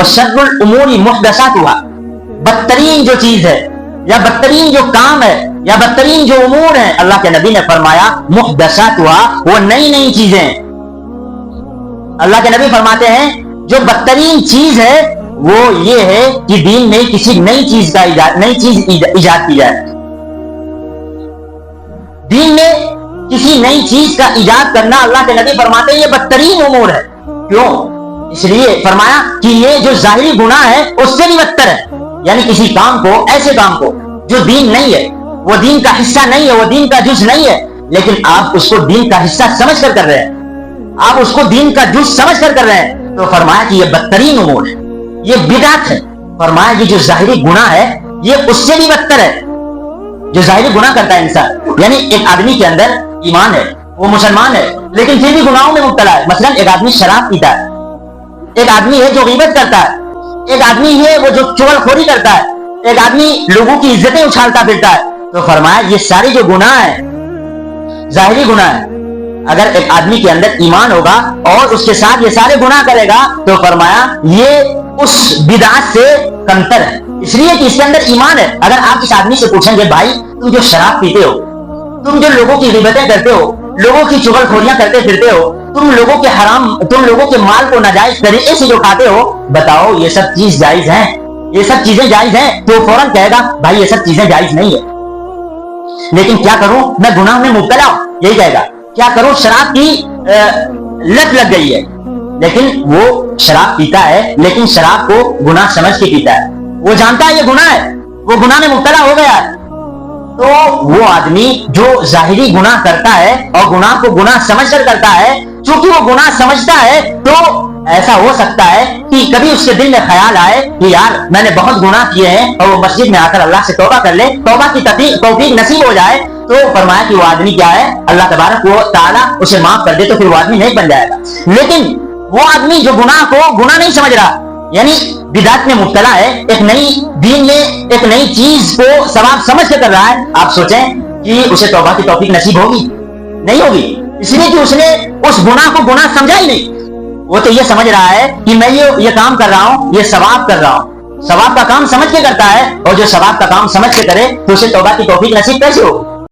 وَشَرُّ الْأُمُورِ مُحْدَثَاتُهَا، بدترین جو چیز ہے یا بدترین جو کام ہے یا بدترین جو امور ہیں، اللہ کے نبی نے فرمایا محدثاتها، وہ نئی نئی چیزیں ہیں۔ اللہ کے نبی فرماتے ہیں جو بدترین چیز ہے وہ یہ ہے کہ دین میں کسی نئی چیز ایجاد کی جائے۔ دین میں کسی نئی چیز کا ایجاد کرنا، اللہ کے نبی فرماتے ہیں یہ بدترین امور ہے۔ کیوں؟ اس لیے فرمایا کہ یہ جو ظاہری گناہ ہے اس سے بھی بدتر ہے، یعنی کسی کام کو، ایسے کام کو جو دین نہیں ہے، وہ دین کا حصہ نہیں ہے، وہ دین کا جز نہیں ہے، لیکن آپ اس کو دین کا حصہ سمجھ کر رہے ہیں، آپ اس کو دین کا جز سمجھ کر رہے ہیں، تو فرمایا کہ یہ بدترین امور ہے، یہ بدعت ہے۔ فرمایا کہ جو ظاہری گناہ ہے یہ اس سے بھی بدتر ہے، جو ظاہری گناہ کرتا ہے انسان، یعنی ایک آدمی کے اندر ایمان ہے، وہ مسلمان ہے، لیکن پھر بھی گناہوں میں مبتلا ہے۔ مثلا ایک آدمی شراب پیتا ہے، ایک آدمی ہے جو غیبت کرتا ہے، ایک آدمی ہے وہ جو چغل خوری کرتا ہے، ایک آدمی لوگوں کی عزتیں اچھالتا پھرتا ہے، تو فرمایا یہ سارے جو گناہ ہیں ظاہری گناہ ہیں، اگر ایک آدمی کے اندر ایمان ہوگا اور اس کے ساتھ یہ سارے گناہ کرے گا تو فرمایا یہ اس بدعت سے کمتر ہے، اس لیے کہ اس کے اندر ایمان ہے۔ اگر آپ اس آدمی سے پوچھیں گے بھائی تم جو شراب پیتے ہو، تم جو لوگوں کی غیبتیں کرتے ہو، لوگوں کی چغل خوریاں کرتے پھرتے ہو، تم لوگوں کے مال کو ناجائز طریقے سے جو کھاتے ہو، بتاؤ یہ سب چیز جائز ہیں؟ یہ سب چیزیں جائز ہیں؟ تو فوراً کہے گا بھائی یہ سب چیزیں جائز نہیں ہے، لیکن کیا کروں میں گناہ میں مبتلا ہوں، یہی کہے گا۔ کیا کروں شراب کی لت لگ گئی ہے، لیکن وہ شراب پیتا ہے، لیکن شراب کو گناہ سمجھ کے پیتا ہے، وہ جانتا ہے یہ گناہ ہے، وہ گناہ میں مبتلا ہو گیا ہے۔ تو وہ آدمی جو ظاہری گناہ کرتا ہے اور گناہ کو گناہ سمجھ کر کرتا ہے، چونکہ وہ گناہ سمجھتا ہے تو ایسا ہو سکتا ہے کہ کبھی اس کے دل میں خیال آئے کہ یار میں نے بہت گناہ کیے ہیں، اور وہ مسجد میں آ کر اللہ سے توبہ کر لے، توبہ کی توفیق نصیب ہو جائے، تو فرمایا کہ وہ آدمی کیا ہے، اللہ تبارک و تعالیٰ اسے معاف کر دے تو پھر وہ آدمی نہیں بن جائے گا۔ لیکن وہ آدمی جو گناہ کو گناہ نہیں سمجھ رہا، یعنی بدعت میں مبتلا ہے، ایک نئی دین میں ایک نئی چیز کو ثواب سمجھ کے کر رہا ہے، آپ سوچیں کہ اسے توبہ کی توفیق نصیب ہوگی؟ نہیں ہوگی، اس لیے کہ اس نے اس گناہ کو گناہ سمجھا ہی نہیں۔ وہ تو یہ سمجھ رہا ہے کہ میں یہ کام کر رہا ہوں، یہ ثواب کر رہا ہوں، ثواب کا کام سمجھ کے کرتا ہے، اور جو ثواب کا کام سمجھ کے کرے تو اسے توبہ کی توفیق نصیب کیسے ہو؟